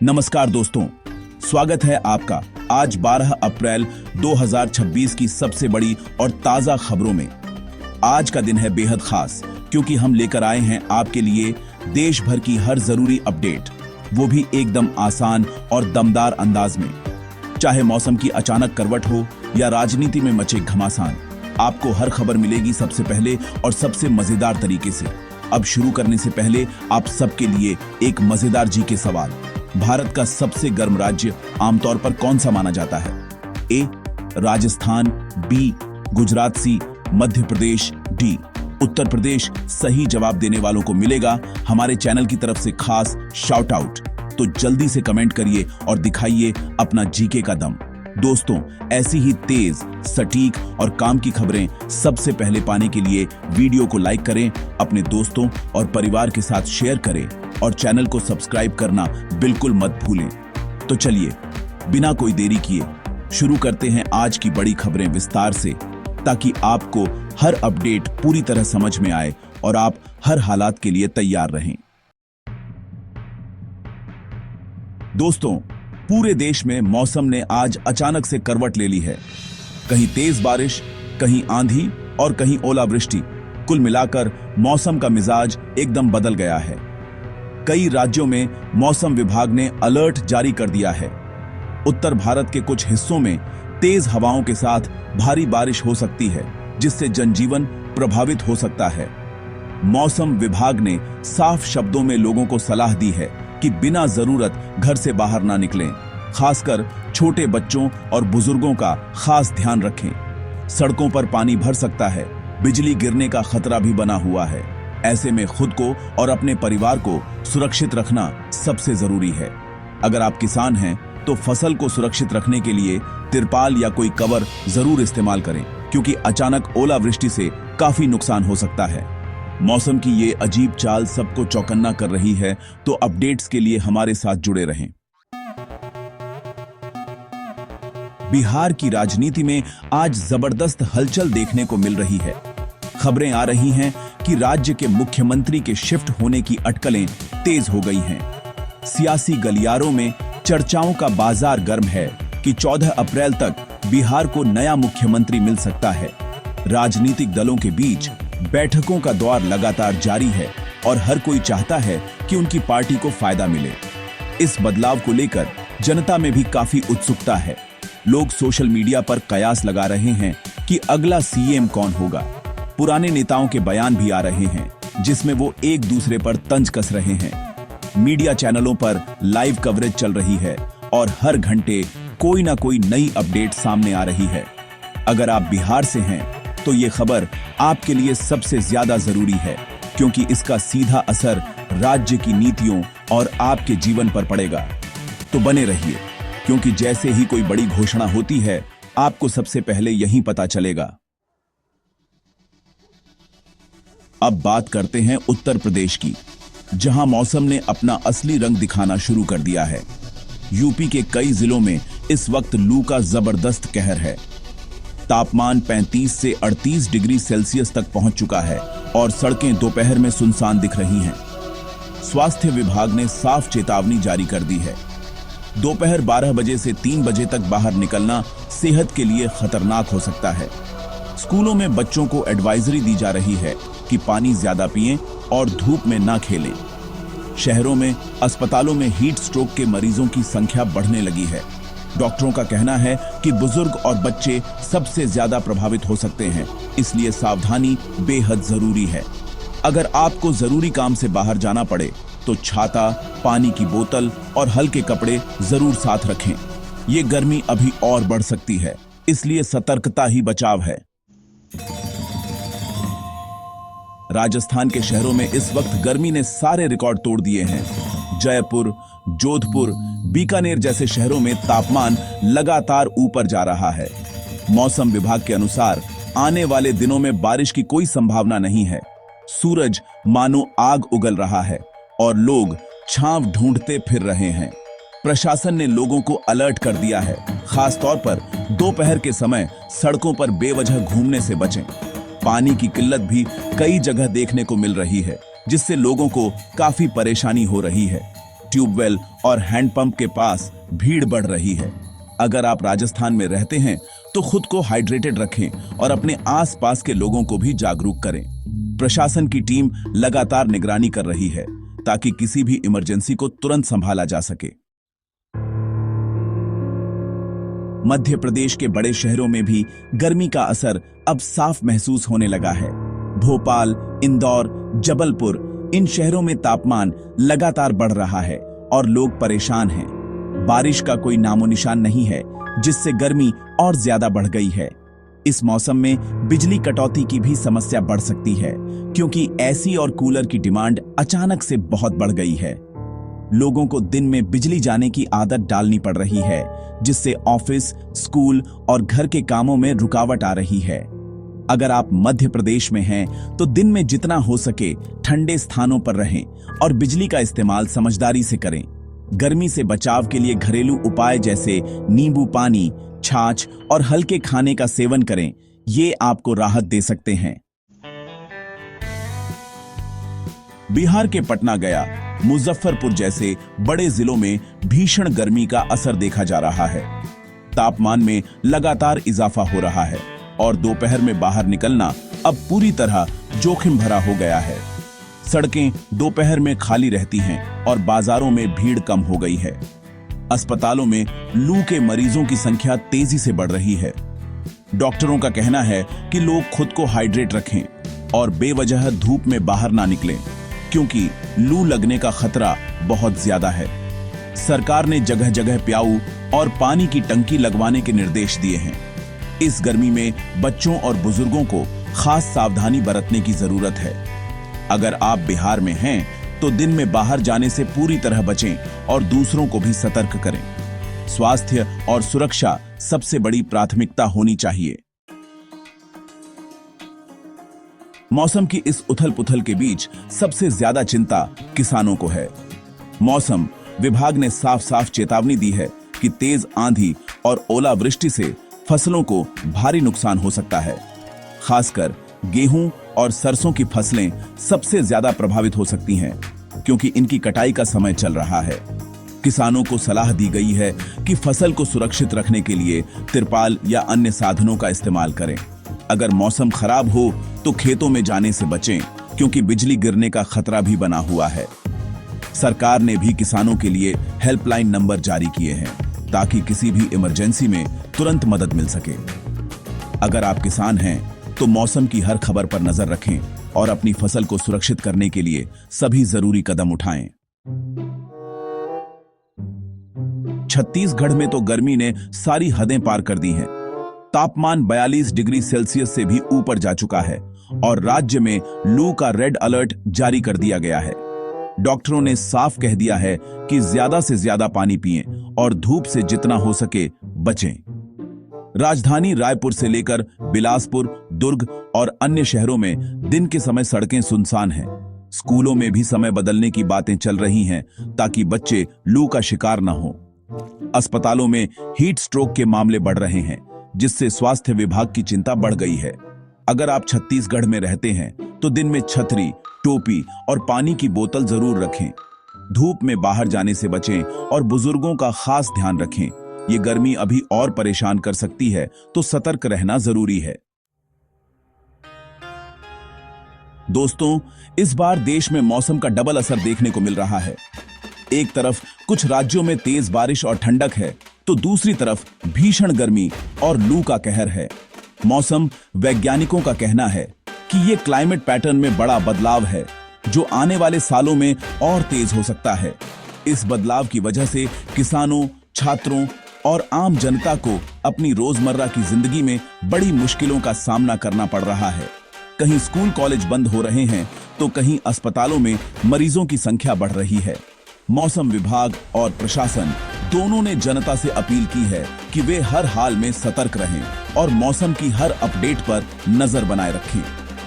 नमस्कार दोस्तों, स्वागत है आपका आज 12 अप्रैल 2026 की सबसे बड़ी और ताजा खबरों में। आज का दिन है बेहद खास क्योंकि हम लेकर आए हैं आपके लिए देश भर की हर जरूरी अपडेट, वो भी एकदम आसान और दमदार अंदाज में। चाहे मौसम की अचानक करवट हो या राजनीति में मचे घमासान, आपको हर खबर मिलेगी सबसे पहले और सबसे मजेदार तरीके से। अब शुरू करने से पहले आप सबके लिए एक मजेदार जीके सवाल। भारत का सबसे गर्म राज्य आमतौर पर कौन सा माना जाता है? ए राजस्थान, बी गुजरात, सी मध्य प्रदेश, डी उत्तर प्रदेश। सही जवाब देने वालों को मिलेगा हमारे चैनल की तरफ से खास शाउट आउट। तो जल्दी से कमेंट करिए और दिखाइए अपना जीके का दम। दोस्तों, ऐसी ही तेज, सटीक और काम की खबरें सबसे पहले पाने के लिए वीडियो को लाइक करें, अपने दोस्तों और परिवार के साथ शेयर करें और चैनल को सब्सक्राइब करना बिल्कुल मत भूलें। तो चलिए बिना कोई देरी किए शुरू करते हैं आज की बड़ी खबरें विस्तार से, ताकि आपको हर अपडेट पूरी तरह समझ में आए और आप हर हालात के लिए तैयार रहें। दोस्तों, पूरे देश में मौसम ने आज अचानक से करवट ले ली है। कहीं तेज बारिश, कहीं आंधी और कहीं ओलावृष्टि। कुल मिलाकर मौसम का मिजाज एकदम बदल गया है। कई राज्यों में मौसम विभाग ने अलर्ट जारी कर दिया है। उत्तर भारत के कुछ हिस्सों में तेज हवाओं के साथ भारी बारिश हो सकती है, जिससे जनजीवन प्रभावित हो सकता है। मौसम विभाग ने साफ शब्दों में लोगों को सलाह दी है कि बिना जरूरत घर से बाहर ना निकलें। खासकर छोटे बच्चों और बुजुर्गों का खास ध्यान रखें। सड़कों पर पानी भर सकता है, बिजली गिरने का खतरा भी बना हुआ है। ऐसे में खुद को और अपने परिवार को सुरक्षित रखना सबसे जरूरी है। अगर आप किसान हैं तो फसल को सुरक्षित रखने के लिए तिरपाल या कोई कवर जरूर इस्तेमाल करें, क्योंकि अचानक ओलावृष्टि से काफी नुकसान हो सकता है। मौसम की ये अजीब चाल सबको चौकन्ना कर रही है, तो अपडेट्स के लिए हमारे साथ जुड़े रहें। बिहार की राजनीति में आज जबरदस्त हलचल देखने को मिल रही है। खबरें आ रही हैं कि राज्य के मुख्यमंत्री के शिफ्ट होने की अटकलें तेज हो गई हैं। सियासी गलियारों में चर्चाओं का बाजार गर्म है कि 14 अप्रैल तक बिहार को नया मुख्यमंत्री मिल सकता है। राजनीतिक दलों के बीच बैठकों का दौर लगातार जारी है और हर कोई चाहता है कि उनकी पार्टी को फायदा मिले। इस बदलाव को लेकर जनता में भी काफी उत्सुकता है। लोग सोशल मीडिया पर कयास लगा रहे हैं कि अगला सीएम कौन होगा। पुराने नेताओं के बयान भी आ रहे हैं, जिसमें वो एक दूसरे पर तंज कस रहे हैं। मीडिया चैनलों पर लाइव कवरेज चल रही है और हर घंटे कोई ना कोई नई अपडेट सामने आ रही है। अगर आप बिहार से हैं तो ये खबर आपके लिए सबसे ज्यादा जरूरी है, क्योंकि इसका सीधा असर राज्य की नीतियों और आपके जीवन पर पड़ेगा। तो बने रहिए, क्योंकि जैसे ही कोई बड़ी घोषणा होती है, आपको सबसे पहले यहीं पता चलेगा। अब बात करते हैं उत्तर प्रदेश की, जहां मौसम ने अपना असली रंग दिखाना शुरू कर दिया है। यूपी के कई जिलों में इस वक्त लू का जबरदस्त कहर है। तापमान 35 से 38 डिग्री सेल्सियस तक पहुंच चुका है और सड़कें दोपहर में सुनसान दिख रही हैं। स्वास्थ्य विभाग ने साफ चेतावनी जारी कर दी है। दोपहर 12 बजे से 3 बजे तक बाहर निकलना सेहत के लिए खतरनाक हो सकता है। स्कूलों में बच्चों को एडवाइजरी दी जा रही है कि पानी ज्यादा पिएं और धूप में ना खेलें। शहरों में अस्पतालों में हीट स्ट्रोक के मरीजों की संख्या बढ़ने लगी है। डॉक्टरों का कहना है कि बुजुर्ग और बच्चे सबसे ज्यादा प्रभावित हो सकते हैं, इसलिए सावधानी बेहद जरूरी है। अगर आपको जरूरी काम से बाहर जाना पड़े तो छाता, पानी की बोतल और हल्के कपड़े जरूर साथ रखें। ये गर्मी अभी और बढ़ सकती है, इसलिए सतर्कता ही बचाव है। राजस्थान के शहरों में इस वक्त गर्मी ने सारे रिकॉर्ड तोड़ दिए हैं। जयपुर, जोधपुर, बीकानेर जैसे शहरों में तापमान लगातार ऊपर जा रहा है। मौसम विभाग के अनुसार आने वाले दिनों में बारिश की कोई संभावना नहीं है। सूरज मानो आग उगल रहा है और लोग छांव ढूंढते फिर रहे हैं। प्रशासन ने लोगों को अलर्ट कर दिया है, खासतौर पर दोपहर के समय सड़कों पर बेवजह घूमने से बचें। पानी की किल्लत भी कई जगह देखने को मिल रही है, जिससे लोगों को काफी परेशानी हो रही है। ट्यूबवेल और हैंडपंप के पास भीड़ बढ़ रही है। अगर आप राजस्थान में रहते हैं तो खुद को हाइड्रेटेड रखें और अपने आसपास के लोगों को भी जागरूक करें। प्रशासन की टीम लगातार निगरानी कर रही है ताकि किसी भी इमरजेंसी को तुरंत संभाला जा सके। मध्य प्रदेश के बड़े शहरों में भी गर्मी का असर अब साफ महसूस होने लगा है। भोपाल, इंदौर, जबलपुर, इन शहरों में तापमान लगातार बढ़ रहा है और लोग परेशान हैं। बारिश का कोई नामो निशान नहीं है, जिससे गर्मी और ज्यादा बढ़ गई है। इस मौसम में बिजली कटौती की भी समस्या बढ़ सकती है, क्योंकि एसी और कूलर की डिमांड अचानक से बहुत बढ़ गई है। लोगों को दिन में बिजली जाने की आदत डालनी पड़ रही है, जिससे ऑफिस, स्कूल और घर के कामों में रुकावट आ रही है। अगर आप मध्य प्रदेश में हैं, तो दिन में जितना हो सके ठंडे स्थानों पर रहें और बिजली का इस्तेमाल समझदारी से करें। गर्मी से बचाव के लिए घरेलू उपाय जैसे नींबू पानी, छाछ और हल्के खाने का सेवन करें, ये आपको राहत दे सकते हैं। बिहार के पटना, गया, मुजफ्फरपुर जैसे बड़े जिलों में भीषण गर्मी का असर देखा जा रहा है। तापमान में लगातार इजाफा हो रहा है और दोपहर में बाहर निकलना अब पूरी तरह जोखिम भरा हो गया है। सड़कें दोपहर में खाली रहती हैं और बाजारों में भीड़ कम हो गई है। अस्पतालों में लू के मरीजों की संख्या तेजी से बढ़ रही है। डॉक्टरों का कहना है कि लोग खुद को हाइड्रेट रखें और बेवजह धूप में बाहर ना निकलें, क्योंकि लू लगने का खतरा बहुत ज्यादा है। सरकार ने जगह जगह प्याऊ और पानी की टंकी लगवाने के निर्देश दिए हैं। इस गर्मी में बच्चों और बुजुर्गों को खास सावधानी बरतने की जरूरत है। अगर आप बिहार में हैं, तो दिन में बाहर जाने से पूरी तरह बचें और दूसरों को भी सतर्क करें। स्वास्थ्य और सुरक्षा सबसे बड़ी प्राथमिकता होनी चाहिए। मौसम की इस उथल-पुथल के बीच सबसे ज्यादा चिंता किसानों को है। मौसम विभाग ने साफ-साफ चेतावनी दी है कि तेज आंधी और ओलावृष्टि से फसलों को भारी नुकसान हो सकता है। खासकर गेहूं और सरसों की फसलें सबसे ज्यादा प्रभावित हो सकती हैं, क्योंकि इनकी कटाई का समय चल रहा है। किसानों को सलाह दी गई है कि फसल को सुरक्षित रखने के लिए तिरपाल या अन्य साधनों का इस्तेमाल करें। अगर मौसम खराब हो तो खेतों में जाने से बचें, क्योंकि बिजली गिरने का खतरा भी बना हुआ है। सरकार ने भी किसानों के लिए हेल्पलाइन नंबर जारी किए हैं, ताकि किसी भी इमरजेंसी में तुरंत मदद मिल सके। अगर आप किसान हैं, तो मौसम की हर खबर पर नजर रखें और अपनी फसल को सुरक्षित करने के लिए सभी जरूरी कदम उठाएं। छत्तीसगढ़ में तो गर्मी ने सारी हदें पार कर दी हैं। तापमान 42 डिग्री सेल्सियस से भी ऊपर जा चुका है और राज्य में लू का रेड अलर्ट जारी कर दिया गया है। डॉक्टरों ने साफ कह दिया है कि ज्यादा से ज्यादा पानी पिएं और धूप से जितना हो सके बचें। राजधानी रायपुर से लेकर बिलासपुर, दुर्ग और अन्य शहरों में दिन के समय सड़कें सुनसान हैं। स्कूलों में भी समय बदलने की बातें चल रही हैं, ताकि बच्चे लू का शिकार न हो। अस्पतालों में हीट स्ट्रोक के मामले बढ़ रहे हैं, जिससे स्वास्थ्य विभाग की चिंता बढ़ गई है। अगर आप छत्तीसगढ़ में रहते हैं, तो दिन में छतरी, टोपी और पानी की बोतल जरूर रखें। धूप में बाहर जाने से बचें और बुजुर्गों का खास ध्यान रखें। ये गर्मी अभी और परेशान कर सकती है, तो सतर्क रहना जरूरी है। दोस्तों, इस बार देश में मौसम का डबल असर देखने को मिल रहा है। एक तरफ कुछ राज्यों में तेज बारिश और ठंडक है, तो दूसरी तरफ भीषण गर्मी और लू का कहर है। मौसम वैज्ञानिकों का कहना है कि ये क्लाइमेट पैटर्न में बड़ा बदलाव है, जो आने वाले सालों में और तेज हो सकता है। इस बदलाव की वजह से किसानों, छात्रों और आम जनता को अपनी रोजमर्रा की जिंदगी में बड़ी मुश्किलों का सामना करना पड़ रहा है। कहीं स्कूल कॉलेज बंद हो रहे हैं, तो कहीं अस्पतालों में मरीजों की संख्या बढ़ रही है। मौसम विभाग और प्रशासन दोनों ने जनता से अपील की है कि वे हर हाल में सतर्क रहें और मौसम की हर अपडेट पर नजर बनाए रखें।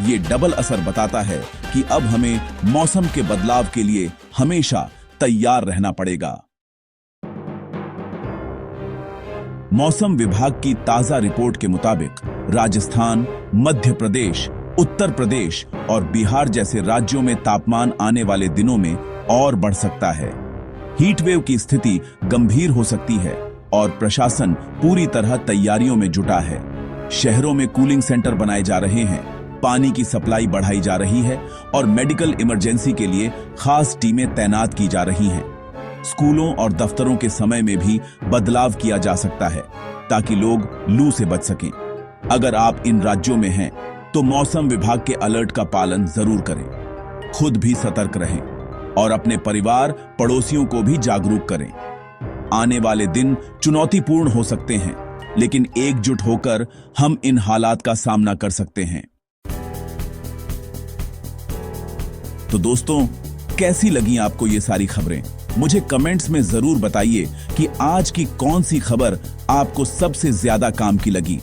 ये डबल असर बताता है कि अब हमें मौसम के बदलाव के लिए हमेशा तैयार रहना पड़ेगा। मौसम विभाग की ताजा रिपोर्ट के मुताबिक राजस्थान, मध्य प्रदेश, उत्तर प्रदेश और बिहार जैसे राज्यों में तापमान आने वाले दिनों में और बढ़ सकता है। हीट वेव की स्थिति गंभीर हो सकती है और प्रशासन पूरी तरह तैयारियों में जुटा है। शहरों में कूलिंग सेंटर बनाए जा रहे हैं, पानी की सप्लाई बढ़ाई जा रही है और मेडिकल इमरजेंसी के लिए खास टीमें तैनात की जा रही हैं। स्कूलों और दफ्तरों के समय में भी बदलाव किया जा सकता है ताकि लोग लू से बच सकें। अगर आप इन राज्यों में हैं तो मौसम विभाग के अलर्ट का पालन जरूर करें, खुद भी सतर्क रहें और अपने परिवार पड़ोसियों को भी जागरूक करें। आने वाले दिन चुनौतीपूर्ण हो सकते हैं, लेकिन एकजुट होकर हम इन हालात का सामना कर सकते हैं। तो दोस्तों, कैसी लगी आपको ये सारी खबरें? मुझे कमेंट्स में जरूर बताइए कि आज की कौन सी खबर आपको सबसे ज्यादा काम की लगी।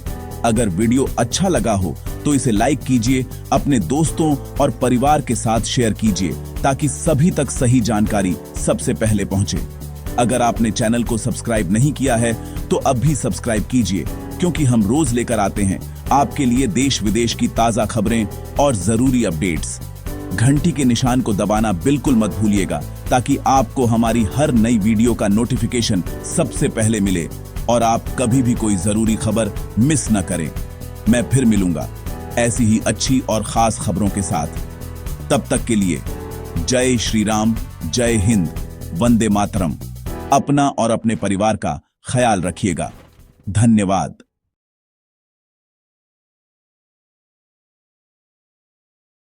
अगर वीडियो अच्छा लगा हो तो इसे लाइक कीजिए, अपने दोस्तों और परिवार के साथ शेयर कीजिए ताकि सभी तक सही जानकारी सबसे पहले पहुंचे। अगर आपने चैनल को सब्सक्राइब नहीं किया है तो अब भी सब्सक्राइब कीजिए, क्योंकि हम रोज लेकर आते हैं आपके लिए देश विदेश की ताजा खबरें और जरूरी अपडेट्स। घंटी के निशान को दबाना बिल्कुल मत भूलिएगा ताकि आपको हमारी हर नई वीडियो का नोटिफिकेशन सबसे पहले मिले और आप कभी भी कोई जरूरी खबर मिस न करें। मैं फिर मिलूंगा ऐसी ही अच्छी और खास खबरों के साथ। तब तक के लिए जय श्री राम, जय हिंद, वंदे मातरम। अपना और अपने परिवार का ख्याल रखिएगा। धन्यवाद।